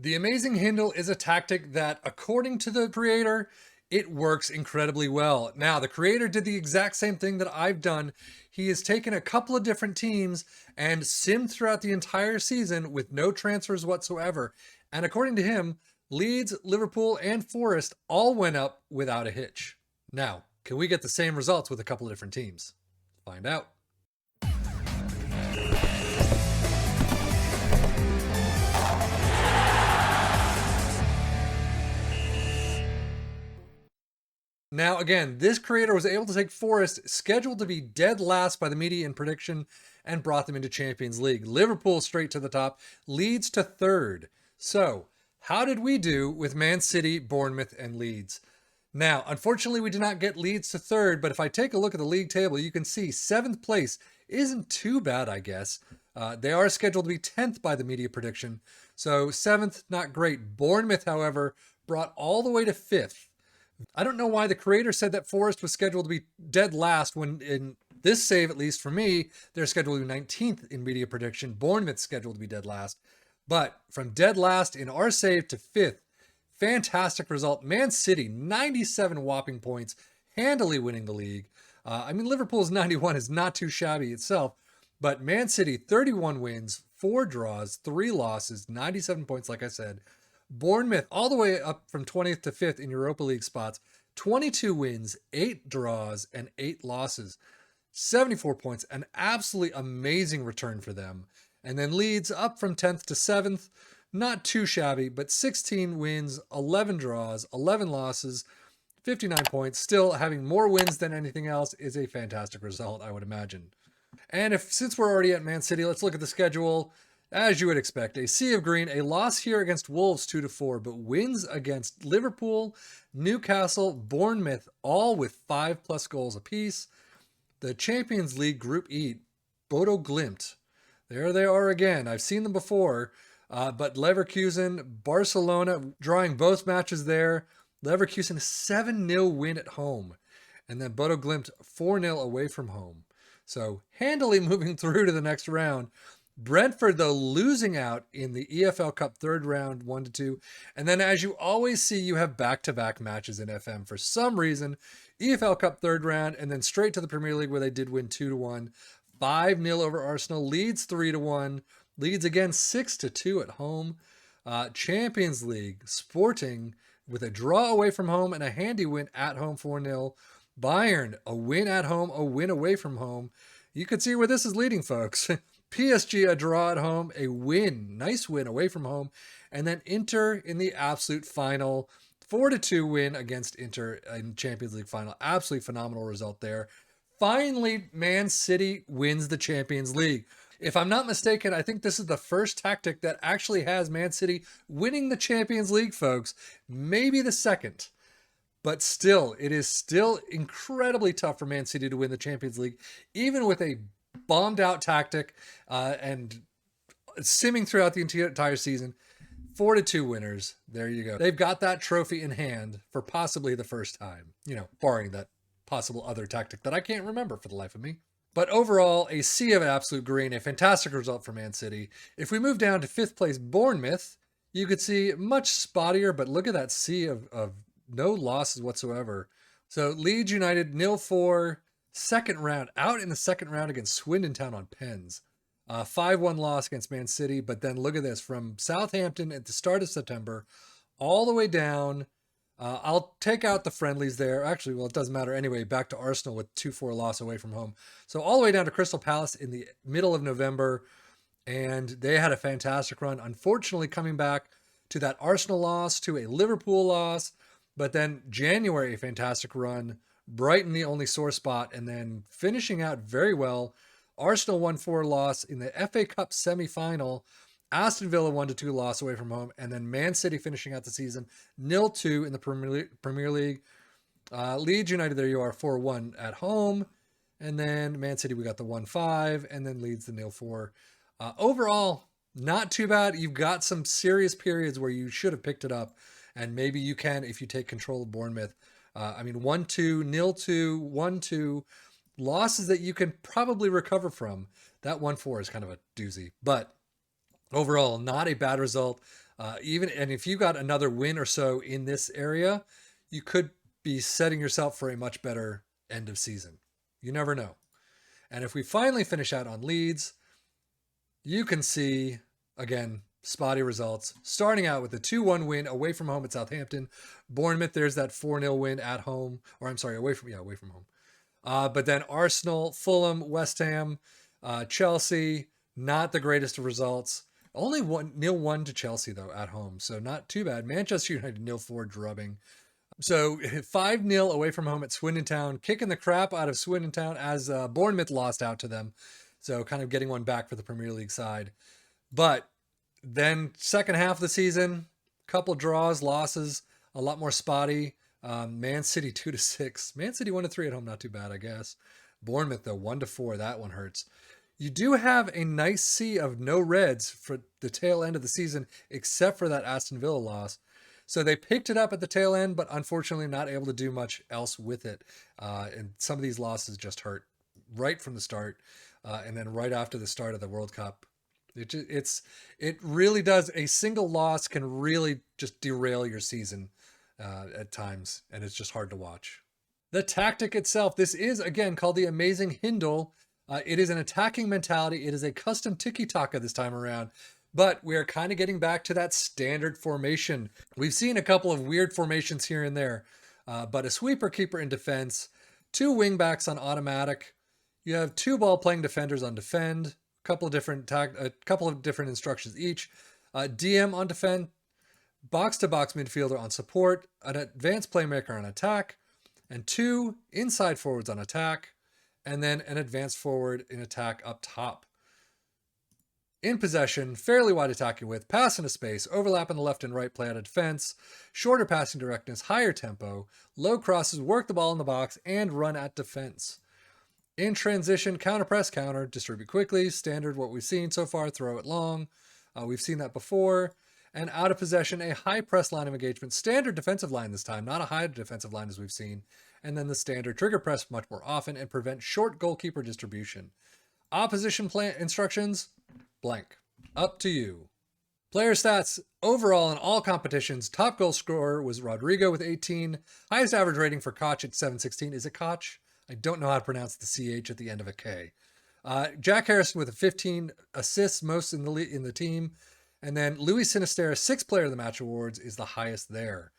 The Amazing Hindle is a tactic that, according to the creator, it works incredibly well. Now, the creator did the exact same thing that I've done. He has taken a couple of different teams and simmed throughout the entire season with no transfers whatsoever. And according to him, Leeds, Liverpool, and Forest all went up without a hitch. Now, can we get the same results with a couple of different teams? Find out. Now, again, this creator was able to take Forest, scheduled to be dead last by the media in prediction, and brought them into Champions League. Liverpool straight to the top, Leeds to third. So, how did we do with Man City, Bournemouth, and Leeds? Now, unfortunately, we did not get Leeds to third, but if I take a look at the league table, you can see 7th place isn't too bad, I guess. They are scheduled to be 10th by the media prediction, so 7th, not great. Bournemouth, however, brought all the way to 5th. I don't know why the creator said that Forest was scheduled to be dead last when, in this save, at least for me, they're scheduled to be 19th in media prediction. Bournemouth's scheduled to be dead last. But from dead last in our save to 5th, fantastic result. Man City, 97 whopping points, handily winning the league. Liverpool's 91 is not too shabby itself, but Man City, 31 wins, 4 draws, 3 losses, 97 points, like I said. Bournemouth, all the way up from 20th to 5th in Europa League spots, 22 wins, 8 draws, and 8 losses. 74 points, an absolutely amazing return for them. And then Leeds up from 10th to 7th, not too shabby, but 16 wins, 11 draws, 11 losses, 59 points. Still having more wins than anything else is a fantastic result, I would imagine. And since we're already at Man City, let's look at the schedule. As you would expect, a sea of green, a loss here against Wolves 2-4, but wins against Liverpool, Newcastle, Bournemouth, all with 5+ goals apiece. The Champions League Group E, Bodo Glimt. There they are again. I've seen them before, but Leverkusen, Barcelona, drawing both matches there. Leverkusen 7-0 win at home, and then Bodo Glimt 4-0 away from home. So handily moving through to the next round. Brentford, though, losing out in the EFL Cup third round, 1-2. And then, as you always see, you have back-to-back matches in FM. For some reason, EFL Cup third round, and then straight to the Premier League where they did win 2-1. 5-0 over Arsenal. Leeds 3-1. Leeds again 6-2 at home. Champions League, Sporting with a draw away from home and a handy win at home 4-0. Bayern, a win at home, a win away from home. You can see where this is leading, folks. PSG, a draw at home, a win, nice win away from home, and then Inter in the absolute final, 4-2 win against Inter in Champions League final. Absolutely phenomenal result there. Finally, Man City wins the Champions League. If I'm not mistaken, I think this is the first tactic that actually has Man City winning the Champions League, folks. Maybe the second. But still, it is still incredibly tough for Man City to win the Champions League, even with a bombed out tactic and simming throughout the entire season. 4-2 winners. There you go. They've got that trophy in hand for possibly the first time, barring that possible other tactic that I can't remember for the life of me. But overall, a sea of absolute green, a fantastic result for Man City. If we move down to 5th place Bournemouth, you could see much spottier, but look at that sea of no losses whatsoever. So Leeds United 0-4, second round, out in the second round against Swindon Town on pens. 5-1 loss against Man City, but then look at this, from Southampton at the start of September all the way down. I'll take out the friendlies there. Actually, well, it doesn't matter anyway. Back to Arsenal with 2-4 loss away from home. So all the way down to Crystal Palace in the middle of November, and they had a fantastic run. Unfortunately, coming back to that Arsenal loss, to a Liverpool loss, but then January, a fantastic run. Brighton, the only sore spot, and then finishing out very well. Arsenal 1-4 loss in the FA Cup semi-final. Aston Villa 1-2 loss away from home, and then Man City finishing out the season 0-2 in the Premier League. Leeds United, there you are, 4-1 at home, and then Man City we got the 1-5, and then Leeds the 0-4. Overall, not too bad. You've got some serious periods where you should have picked it up, and maybe you can if you take control of Bournemouth. 1-2, 0-2, 1-2, losses that you can probably recover from. That 1-4 is kind of a doozy, but overall, not a bad result. And if you got another win or so in this area, you could be setting yourself for a much better end of season. You never know. And if we finally finish out on Leeds, you can see, again, spotty results. Starting out with a 2-1 win away from home at Southampton. Bournemouth, there's that 4-0 win at home. Or I'm sorry, away from home. But then Arsenal, Fulham, West Ham, Chelsea, not the greatest of results. Only 0-1 to Chelsea, though, at home. So not too bad. Manchester United 0-4 drubbing. So 5-0 away from home at Swindon Town, kicking the crap out of Swindon Town as Bournemouth lost out to them. So kind of getting one back for the Premier League side. But then second half of the season, couple draws, losses, a lot more spotty. Man City 2-6. Man City 1-3 at home, not too bad, I guess. Bournemouth, though, 1-4. That one hurts. You do have a nice sea of no reds for the tail end of the season, except for that Aston Villa loss. So they picked it up at the tail end, but unfortunately not able to do much else with it. And some of these losses just hurt right from the start. And then right after the start of the World Cup. It really does. A single loss can really just derail your season at times, and it's just hard to watch. The tactic itself, this is, again, called the Amazing Hindle. It is an attacking mentality. It is a custom tiki-taka this time around. But we are kind of getting back to that standard formation. We've seen a couple of weird formations here and there, but a sweeper keeper in defense, 2 wingbacks on automatic. You have 2 ball-playing defenders on defend, a couple of different instructions each. DM on defend, box-to-box midfielder on support, an advanced playmaker on attack, and 2 inside forwards on attack, and then an advanced forward in attack up top. In possession, fairly wide attacking width, pass into space, overlap on the left and right play out of defense, shorter passing directness, higher tempo, low crosses, work the ball in the box, and run at defense. In transition, counter press, counter, distribute quickly, standard what we've seen so far, throw it long. We've seen that before. And out of possession, a high press line of engagement, standard defensive line this time, not a high defensive line as we've seen. And then the standard trigger press much more often and prevent short goalkeeper distribution. Opposition play instructions, blank. Up to you. Player stats, overall in all competitions, top goal scorer was Rodrigo with 18. Highest average rating for Koch at 716. Is it Koch? I don't know how to pronounce the CH at the end of a K. Jack Harrison with 15 assists, most in the team. And then Luis Sinisterra, 6th player of the match awards, is the highest there.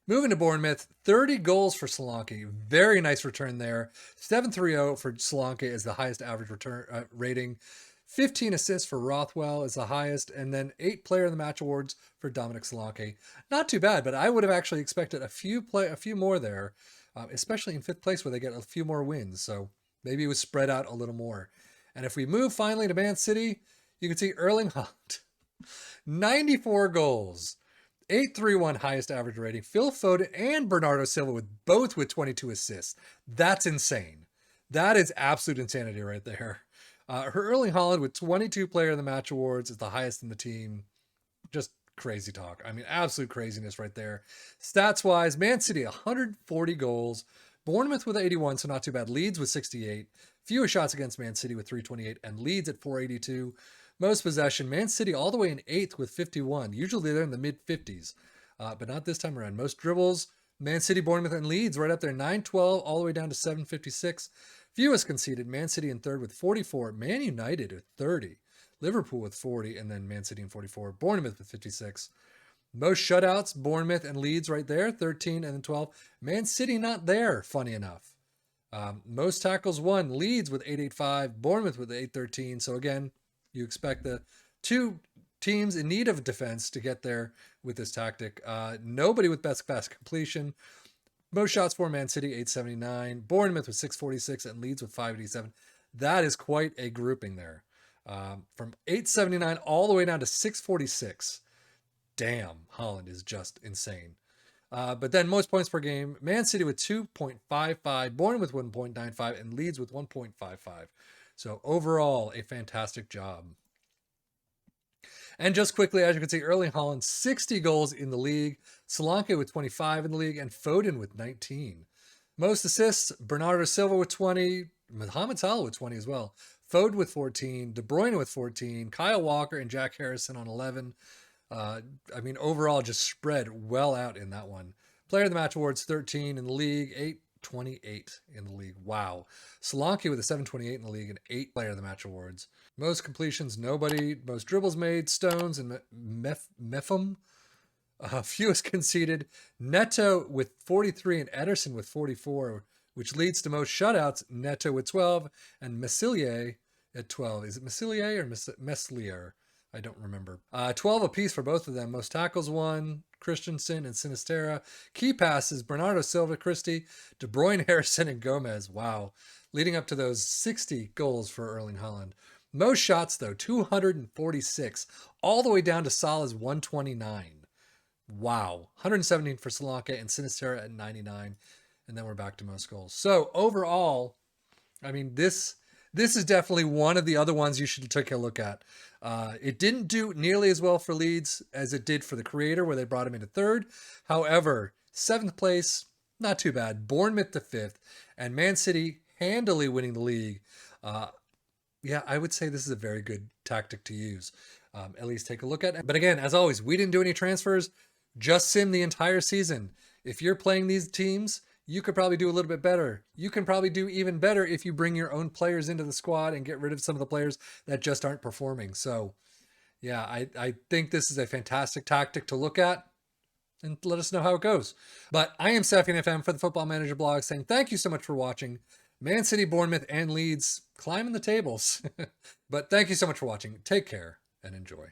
Moving to Bournemouth, 30 goals for Solanke. Very nice return there. 730 for Solanke is the highest average return rating. 15 assists for Rothwell is the highest. And then 8th player of the match awards for Dominic Solanke. Not too bad, but I would have actually expected a few more there, especially in 5th place where they get a few more wins. So maybe it was spread out a little more. And if we move finally to Man City, you can see Erling Haaland. 94 goals, 831 highest average rating. Phil Foden and Bernardo Silva both with 22 assists. That's insane. That is absolute insanity right there. Erling Haaland with 22 player of the match awards is the highest in the team. Just crazy talk. I mean, absolute craziness right there. Stats wise, Man City 140 goals. Bournemouth with 81, so not too bad. Leeds with 68. Fewer shots against Man City with 328 and Leeds at 482. Most possession, Man City all the way in 8th with 51. Usually they're in the mid-50s, but not this time around. Most dribbles, Man City, Bournemouth, and Leeds right up there, 912 all the way down to 756. Fewest conceded, Man City in 3rd with 44. Man United with 30. Liverpool with 40, and then Man City in 44. Bournemouth with 56. Most shutouts, Bournemouth and Leeds right there, 13 and then 12. Man City not there, funny enough. Most tackles won, Leeds with 885, Bournemouth with 813. So again, you expect the 2 teams in need of defense to get there with this tactic. Nobody with best pass completion. Most shots for Man City, 879. Bournemouth with 646 and Leeds with 587. That is quite a grouping there. From 879 all the way down to 646. Damn, Haaland is just insane. But then most points per game, Man City with 2.55, Bournemouth with 1.95, and Leeds with 1.55. So overall, a fantastic job. And just quickly, as you can see, Erling Haaland, 60 goals in the league. Solanke with 25 in the league, and Foden with 19. Most assists, Bernardo Silva with 20, Mohamed Salah with 20 as well. Foden with 14, De Bruyne with 14, Kyle Walker and Jack Harrison on 11. I mean, overall, just spread well out in that one. Player of the Match awards 13 in the league, 828 in the league. Wow. Solanke with a 728 in the league and 8 Player of the Match awards. Most completions, nobody. Most dribbles made, Stones and Mepham. Fewest conceded, Neto with 43 and Ederson with 44, which leads to most shutouts, Neto with 12 and Meslier at 12. Is it Meslier or Meslier? I don't remember. 12 apiece for both of them. Most tackles won, Christensen and Sinisterra. Key passes, Bernardo Silva, Christie, De Bruyne, Harrison, and Gomez. Wow. Leading up to those 60 goals for Erling Haaland. Most shots, though, 246, all the way down to Salah's 129. Wow. 117 for Solanke and Sinisterra at 99. And then we're back to most goals. So overall, I mean, this is definitely one of the other ones you should take a look at. It didn't do nearly as well for Leeds as it did for the creator, where they brought him into third. However, 7th place, not too bad. Bournemouth to 5th, and Man City handily winning the league. Yeah, I would say this is a very good tactic to use. At least take a look at it. But again, as always, we didn't do any transfers. Just sim the entire season. If you're playing these teams, you could probably do a little bit better. You can probably do even better if you bring your own players into the squad and get rid of some of the players that just aren't performing. So, yeah, I think this is a fantastic tactic to look at, and let us know how it goes. But I am Safian FM for the Football Manager blog, saying thank you so much for watching. Man City, Bournemouth, and Leeds climbing the tables. But thank you so much for watching. Take care and enjoy.